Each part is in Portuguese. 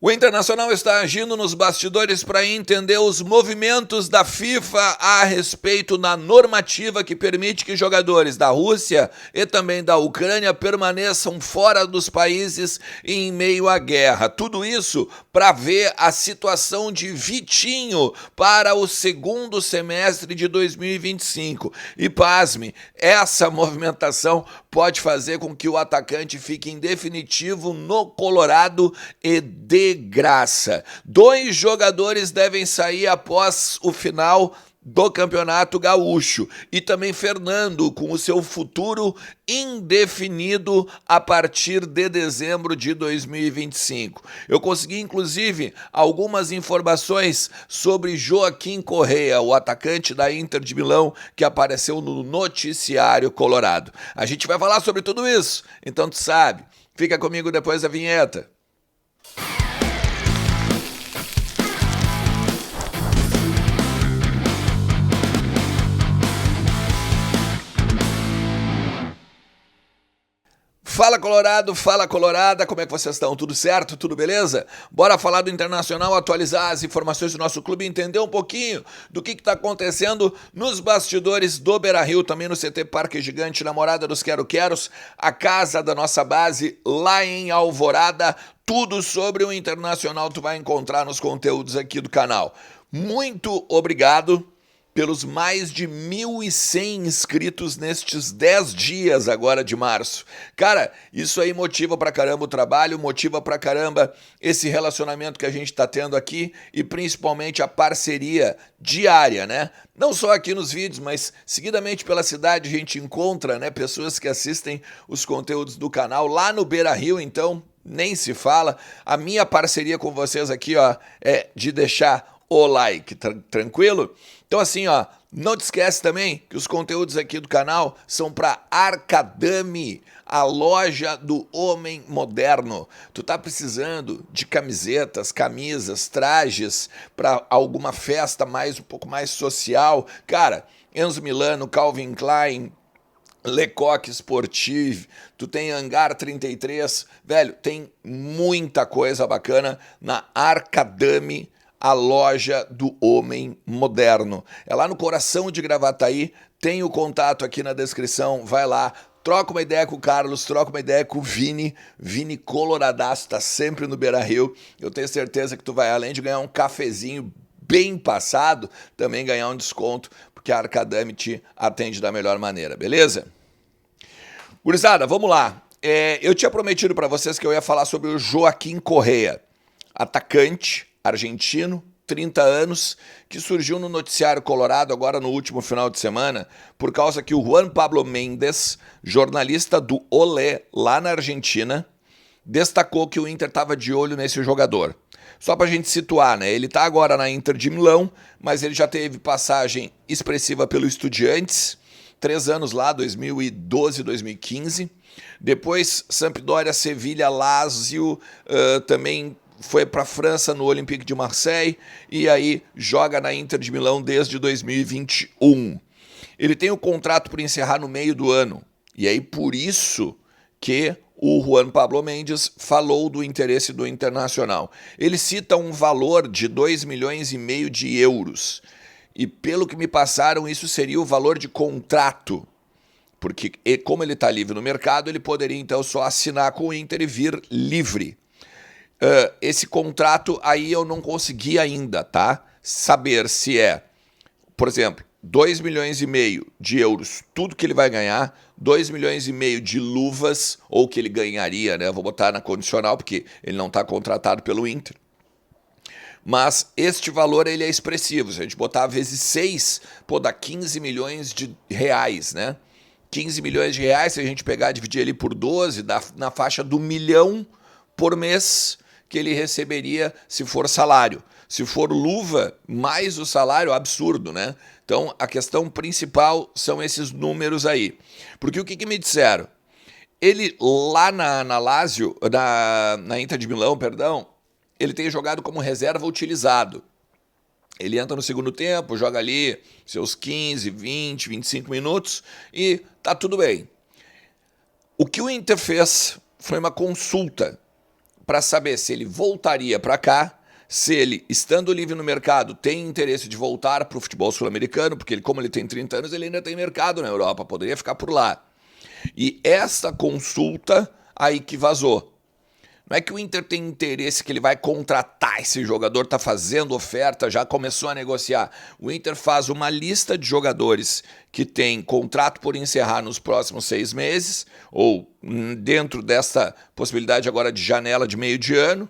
O Internacional está agindo nos bastidores para entender os movimentos da FIFA a respeito da normativa que permite que jogadores da Rússia e também da Ucrânia permaneçam fora dos países em meio à guerra. Tudo isso para ver a situação de Vitinho para o segundo semestre de 2025. E pasme, essa movimentação pode fazer com que o atacante fique em definitivo no Colorado e de graça. 2 jogadores devem sair após o final do Campeonato Gaúcho e também Fernando com o seu futuro indefinido a partir de dezembro de 2025. Eu consegui inclusive algumas informações sobre Joaquim Correa, o atacante da Inter de Milão que apareceu no noticiário colorado. A gente vai falar sobre tudo isso, então tu sabe, fica comigo depois da vinheta. Fala Colorado, fala Colorada, como é que vocês estão? Tudo certo? Tudo beleza? Bora falar do Internacional, atualizar as informações do nosso clube, entender um pouquinho do que está acontecendo nos bastidores do Beira-Rio, também no CT Parque Gigante, na Morada dos Quero-Queros, a casa da nossa base lá em Alvorada. Tudo sobre o Internacional tu vai encontrar nos conteúdos aqui do canal. Muito obrigado pelos mais de 1.100 inscritos nestes 10 dias agora de março. Cara, isso aí motiva pra caramba o trabalho, motiva pra caramba esse relacionamento que a gente tá tendo aqui e principalmente a parceria diária, né? Não só aqui nos vídeos, mas seguidamente pela cidade a gente encontra, né, pessoas que assistem os conteúdos do canal lá no Beira-Rio, então nem se fala. A minha parceria com vocês aqui, ó, é de deixar o like, tranquilo? Então assim, ó, não te esquece também que os conteúdos aqui do canal são para Arcadame, a loja do homem moderno. Tu tá precisando de camisetas, camisas, trajes para alguma festa um pouco mais social? Cara, Enzo Milano, Calvin Klein, Lecoq Sportive, tu tem Hangar 33, velho, tem muita coisa bacana na Arcadame, a loja do homem moderno. É lá no coração de Gravataí, tem o contato aqui na descrição, vai lá, troca uma ideia com o Carlos, troca uma ideia com o Vini coloradaço, tá sempre no Beira-Rio. Eu tenho certeza que tu vai, além de ganhar um cafezinho bem passado, também ganhar um desconto, porque a Arcadame te atende da melhor maneira, beleza? Gurizada, vamos lá. Eu tinha prometido para vocês que eu ia falar sobre o Joaquim Correa, atacante argentino, 30 anos, que surgiu no noticiário colorado agora no último final de semana, por causa que o Juan Pablo Mendes, jornalista do Olé, lá na Argentina, destacou que o Inter estava de olho nesse jogador. Só para a gente situar, né? Ele está agora na Inter de Milão, mas ele já teve passagem expressiva pelo Estudiantes, 3 anos lá, 2012, 2015. Depois, Sampdoria, Sevilha, Lazio, também foi para a França no Olympique de Marseille e aí joga na Inter de Milão desde 2021. Ele tem o contrato para encerrar no meio do ano e aí por isso que o Juan Pablo Mendes falou do interesse do Internacional. Ele cita um valor de 2,5 milhões de euros e pelo que me passaram isso seria o valor de contrato, porque como ele está livre no mercado ele poderia então só assinar com o Inter e vir livre. Esse contrato aí eu não consegui ainda, tá? Saber se é, por exemplo, 2,5 milhões de euros, tudo que ele vai ganhar, 2,5 milhões de luvas, ou que ele ganharia, né? Eu vou botar na condicional, porque ele não está contratado pelo Inter. Mas este valor ele é expressivo, se a gente botar vezes 6, pô, dá 15 milhões de reais, né? 15 milhões de reais, se a gente pegar e dividir ele por 12, dá na faixa do 1 milhão por mês, que ele receberia se for salário. Se for luva, mais o salário, absurdo, né? Então, a questão principal são esses números aí. Porque o que me disseram? Ele lá na Lazio, na Inter de Milão, perdão, ele tem jogado como reserva utilizado. Ele entra no segundo tempo, joga ali seus 15, 20, 25 minutos e tá tudo bem. O que o Inter fez foi uma consulta para saber se ele voltaria para cá, se ele, estando livre no mercado, tem interesse de voltar para o futebol sul-americano, porque como ele tem 30 anos, ele ainda tem mercado na Europa, poderia ficar por lá. E essa consulta aí que vazou. Não é que o Inter tem interesse que ele vai contratar esse jogador, está fazendo oferta, já começou a negociar. O Inter faz uma lista de jogadores que tem contrato por encerrar nos próximos 6 meses, ou dentro dessa possibilidade agora de janela de meio de ano,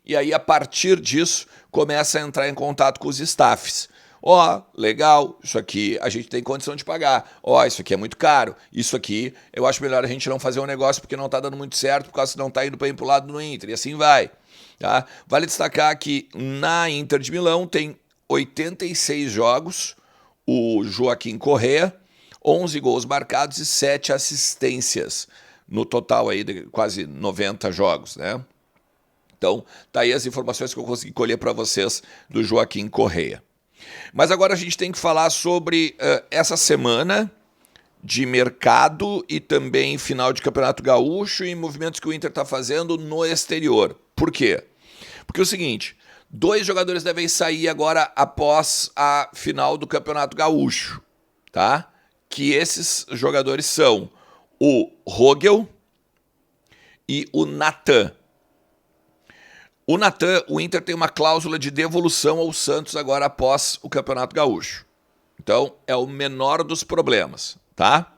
e aí a partir disso começa a entrar em contato com os staffs. Ó, legal, isso aqui a gente tem condição de pagar. Ó, isso aqui é muito caro. Isso aqui eu acho melhor a gente não fazer um negócio porque não está dando muito certo, por causa que não está indo bem para o lado do Inter. E assim vai. Tá? Vale destacar que na Inter de Milão tem 86 jogos, o Joaquim Correa, 11 gols marcados e 7 assistências. No total aí de quase 90 jogos, né? Então, tá aí as informações que eu consegui colher para vocês do Joaquim Correa. Mas agora a gente tem que falar sobre essa semana de mercado e também final de Campeonato Gaúcho e movimentos que o Inter está fazendo no exterior. Por quê? Porque é o seguinte, 2 jogadores devem sair agora após a final do Campeonato Gaúcho, tá? Que esses jogadores são o Rogel e o Natan. O Natan, o Inter tem uma cláusula de devolução ao Santos agora após o Campeonato Gaúcho. Então, é o menor dos problemas, tá?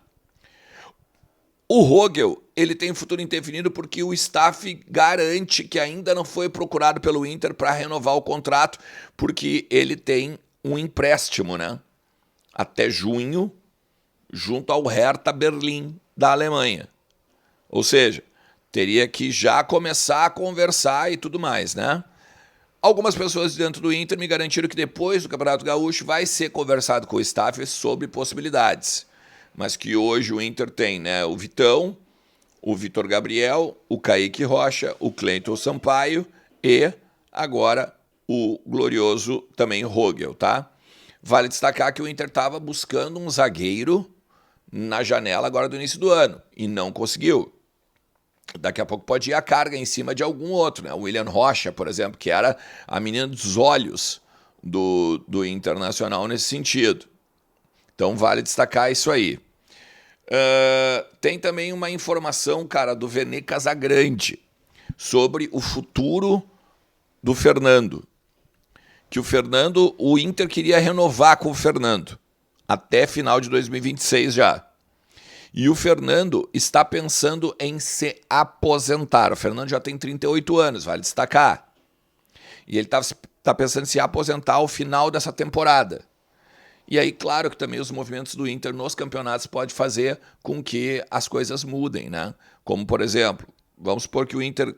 O Rogel, ele tem futuro indefinido porque o staff garante que ainda não foi procurado pelo Inter para renovar o contrato, porque ele tem um empréstimo, né? Até junho, junto ao Hertha Berlim da Alemanha. Ou seja, teria que já começar a conversar e tudo mais, né? Algumas pessoas dentro do Inter me garantiram que depois do Campeonato Gaúcho vai ser conversado com o staff sobre possibilidades. Mas que hoje o Inter tem, né, o Vitão, o Vitor Gabriel, o Kaique Rocha, o Cleiton Sampaio e agora o glorioso também Rogel, tá? Vale destacar que o Inter estava buscando um zagueiro na janela agora do início do ano e não conseguiu. Daqui a pouco pode ir a carga em cima de algum outro, né? O William Rocha, por exemplo, que era a menina dos olhos do Internacional nesse sentido. Então vale destacar isso aí. Tem também uma informação, cara, do Vene Casagrande sobre o futuro do Fernando. Que o Inter queria renovar com o Fernando até final de 2026 já. E o Fernando está pensando em se aposentar. O Fernando já tem 38 anos, vale destacar. E ele está pensando em se aposentar ao final dessa temporada. E aí, claro que também os movimentos do Inter nos campeonatos podem fazer com que as coisas mudem, né? Como, por exemplo, vamos supor que o Inter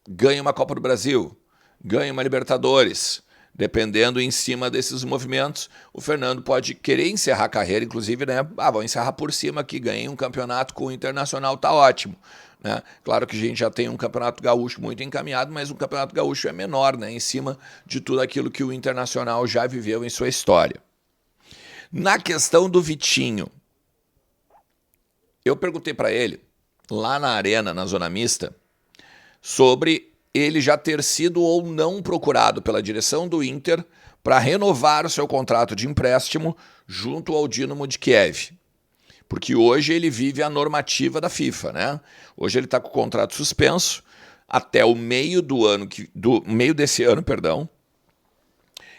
ganhe uma Copa do Brasil, ganhe uma Libertadores. Dependendo em cima desses movimentos, o Fernando pode querer encerrar a carreira, inclusive, né? Vou encerrar por cima aqui, ganhei um campeonato com o Internacional, tá ótimo. Né? Claro que a gente já tem um campeonato gaúcho muito encaminhado, mas o campeonato gaúcho é menor, né? Em cima de tudo aquilo que o Internacional já viveu em sua história. Na questão do Vitinho, eu perguntei para ele, lá na arena, na zona mista, sobre ele já ter sido ou não procurado pela direção do Inter para renovar o seu contrato de empréstimo junto ao Dínamo de Kiev. Porque hoje ele vive a normativa da FIFA, né? Hoje ele está com o contrato suspenso até o meio meio desse ano, perdão.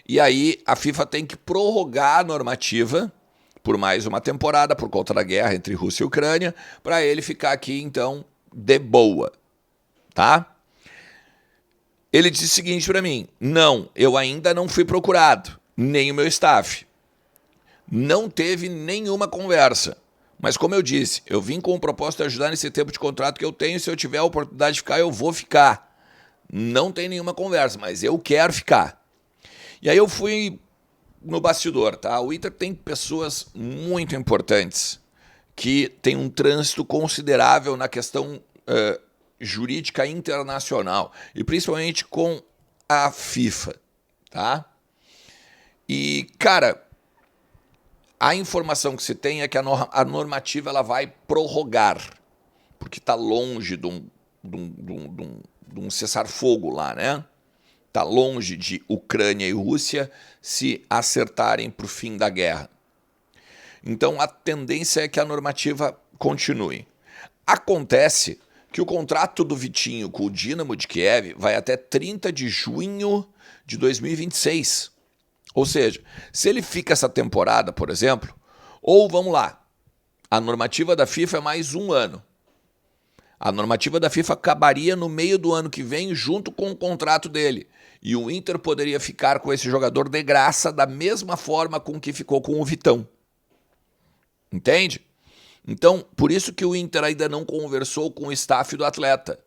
E aí a FIFA tem que prorrogar a normativa por mais uma temporada por conta da guerra entre Rússia e Ucrânia, para ele ficar aqui então de boa, tá? Ele disse o seguinte para mim: não, eu ainda não fui procurado, nem o meu staff. Não teve nenhuma conversa. Mas como eu disse, eu vim com o propósito de ajudar nesse tempo de contrato que eu tenho. Se eu tiver a oportunidade de ficar, eu vou ficar. Não tem nenhuma conversa, mas eu quero ficar. E aí eu fui no bastidor, tá? O Inter tem pessoas muito importantes que têm um trânsito considerável na questão jurídica internacional e principalmente com a FIFA, tá? E, cara, a informação que se tem é que a normativa ela vai prorrogar, porque está longe de um cessar-fogo lá, né? Está longe de Ucrânia e Rússia se acertarem para o fim da guerra. Então, a tendência é que a normativa continue. Acontece que o contrato do Vitinho com o Dynamo de Kiev vai até 30 de junho de 2026. Ou seja, se ele fica essa temporada, por exemplo, ou vamos lá, a normativa da FIFA é mais um ano. A normativa da FIFA acabaria no meio do ano que vem junto com o contrato dele. E o Inter poderia ficar com esse jogador de graça da mesma forma com que ficou com o Vitão. Entende? Então, por isso que o Inter ainda não conversou com o staff do atleta.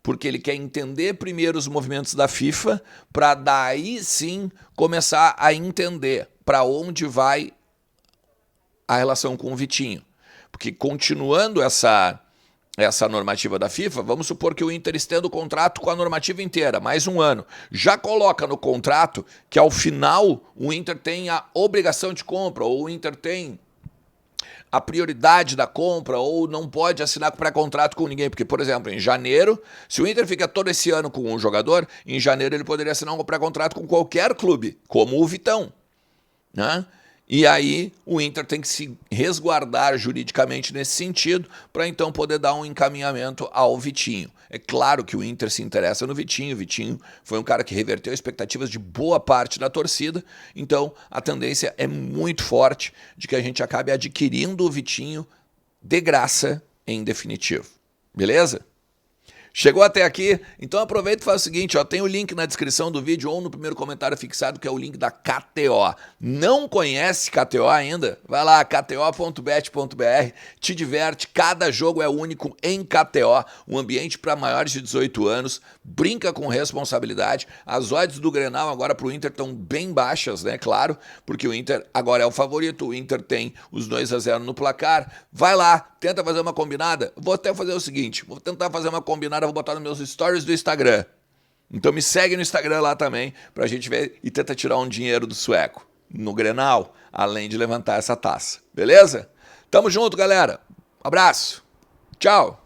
Porque ele quer entender primeiro os movimentos da FIFA para daí sim começar a entender para onde vai a relação com o Vitinho. Porque continuando essa normativa da FIFA, vamos supor que o Inter estenda o contrato com a normativa inteira, mais um ano. Já coloca no contrato que ao final o Inter tem a obrigação de compra, ou o Inter tem a prioridade da compra, ou não pode assinar pré-contrato com ninguém. Porque, por exemplo, em janeiro, se o Inter fica todo esse ano com um jogador, em janeiro ele poderia assinar um pré-contrato com qualquer clube, como o Vitão, né? E aí o Inter tem que se resguardar juridicamente nesse sentido para então poder dar um encaminhamento ao Vitinho. É claro que o Inter se interessa no Vitinho. O Vitinho foi um cara que reverteu expectativas de boa parte da torcida. Então a tendência é muito forte de que a gente acabe adquirindo o Vitinho de graça em definitivo. Beleza? Chegou até aqui? Então aproveita e faz o seguinte, ó, tem o link na descrição do vídeo ou no primeiro comentário fixado, que é o link da KTO. Não conhece KTO ainda? Vai lá, kto.bet.br, te diverte, cada jogo é único em KTO, um ambiente para maiores de 18 anos, brinca com responsabilidade. As odds do Grenal agora para o Inter estão bem baixas, né? Claro, porque o Inter agora é o favorito, o Inter tem os 2-0 no placar. Vai lá, tenta fazer uma combinada. Vou até fazer o seguinte, vou tentar fazer uma combinada, vou botar nos meus stories do Instagram. Então me segue no Instagram lá também, pra gente ver e tenta tirar um dinheiro do sueco no Grenal, além de levantar essa taça. Beleza? Tamo junto, galera. Abraço. Tchau.